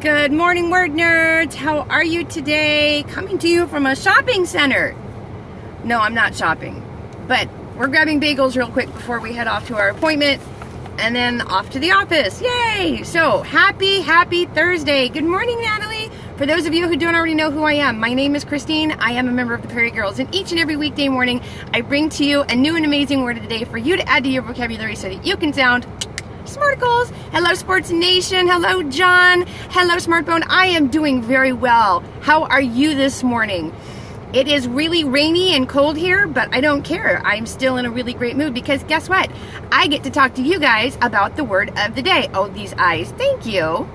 Good morning, word nerds. How are you today? Coming to you from a shopping center. No, I'm not shopping, but we're grabbing bagels real quick before we head off to our appointment and then off to the office. Yay! So happy Thursday. Good morning, Natalie. For those of you who don't already know who I am, my name is Christine. I am a member of the Prairie Girls, and each and every weekday morning I bring to you a new and amazing word of the day for you to add to your vocabulary so that you can sound SMARTICLES. Hello, Sports Nation. Hello, John. Hello, Smartphone. I am doing very well. How are you this morning? It is really rainy and cold here, but I don't care. I'm still in a really great mood because guess what? I get to talk to you guys about the word of the day. Oh, these eyes. Thank you.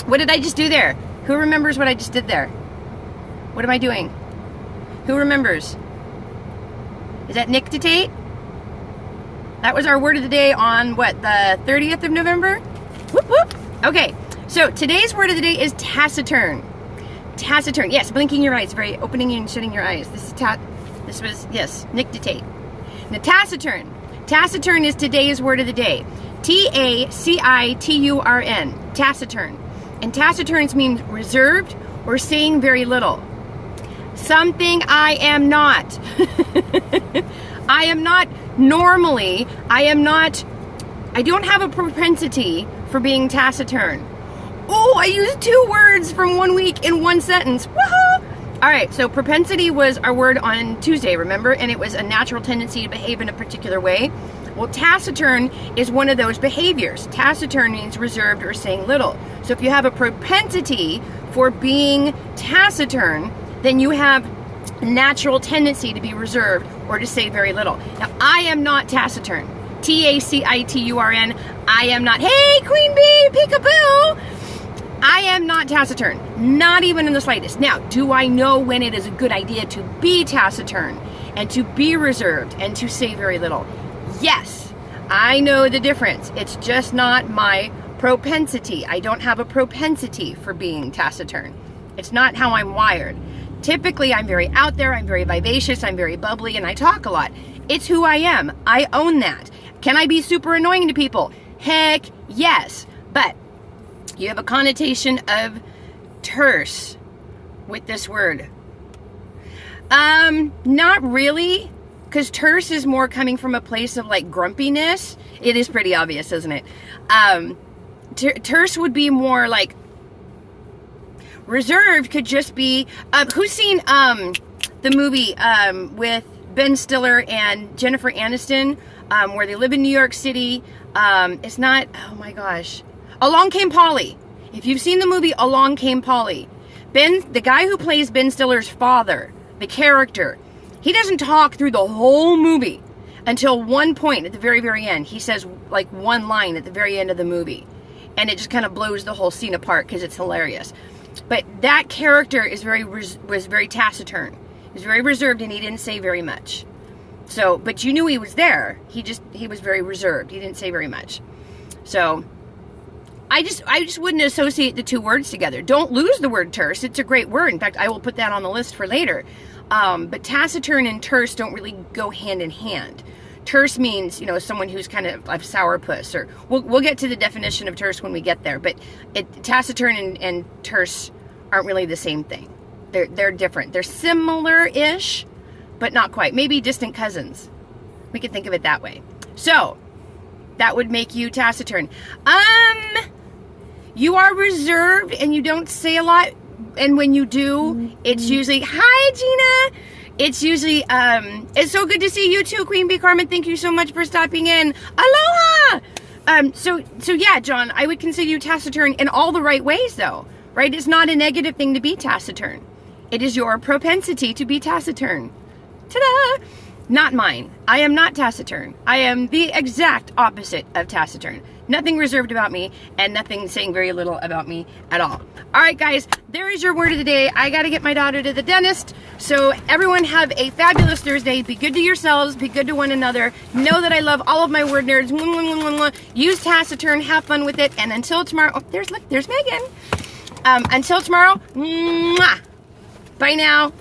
What did I just do there? Who remembers what I just did there? What am I doing? Who remembers? Is that nictitate? That was our word of the day on, what, the 30th of November? Whoop, whoop. Okay, so today's word of the day is taciturn. Taciturn, yes, blinking your eyes, very opening and shutting your eyes. This was, yes, nictitate. Now, taciturn. Taciturn is today's word of the day. T-A-C-I-T-U-R-N, taciturn. And taciturns means reserved or saying very little. Something I am not. I am not normally, I don't have a propensity for being taciturn. Oh, I used two words from 1 week in one sentence. Woohoo! All right, so propensity was our word on Tuesday, remember? And it was a natural tendency to behave in a particular way. Well, taciturn is one of those behaviors. Taciturn means reserved or saying little. So if you have a propensity for being taciturn, then you have a natural tendency to be reserved or to say very little. Now, I am not taciturn. T-A-C-I-T-U-R-N. I am not, hey, Queen Bee, peekaboo. I am not taciturn, not even in the slightest. Now, do I know when it is a good idea to be taciturn and to be reserved and to say very little? Yes, I know the difference. It's just not my propensity. I don't have a propensity for being taciturn. It's not how I'm wired. Typically, I'm very out there, I'm very vivacious, I'm very bubbly, and I talk a lot. It's who I am. I own that. Can I be super annoying to people? Heck, yes. But you have a connotation of terse with this word. Not really, because terse is more coming from a place of like grumpiness. It is pretty obvious, isn't it? Terse would be more like reserved. Could just be who's seen the movie with Ben Stiller and Jennifer Aniston where they live in New York City? It's not, oh my gosh, Along Came Polly. If you've seen the movie Along Came Polly, the guy who plays Ben Stiller's father, the character, he doesn't talk through the whole movie until one point at the very, very end. He says like one line at the very end of the movie, and it just kind of blows the whole scene apart because it's hilarious. But that character was very taciturn. He was very reserved, and he didn't say very much. So, but you knew he was there. He was very reserved. He didn't say very much. So, I just wouldn't associate the two words together. Don't lose the word terse. It's a great word. In fact, I will put that on the list for later. But taciturn and terse don't really go hand in hand. Terse means, someone who's kind of like sourpuss, or we'll get to the definition of terse when we get there. But taciturn and terse aren't really the same thing. They're different. They're similar-ish, but not quite. Maybe distant cousins. We could think of it that way. So that would make you taciturn. You are reserved and you don't say a lot. And when you do, it's usually, hi, Gina. It's usually, it's so good to see you too, Queen Bee Carmen. Thank you so much for stopping in. Aloha! So yeah, John, I would consider you taciturn in all the right ways, though, right? It's not a negative thing to be taciturn. It is your propensity to be taciturn. Ta-da! Not mine. I am not taciturn. I am the exact opposite of taciturn. Nothing reserved about me, and nothing saying very little about me at all. All right, guys, there is your word of the day. I got to get my daughter to the dentist. So everyone have a fabulous Thursday. Be good to yourselves. Be good to one another. Know that I love all of my word nerds. Use taciturn. Have fun with it. And until tomorrow, oh, there's Megan. Until tomorrow, mwah. Bye now.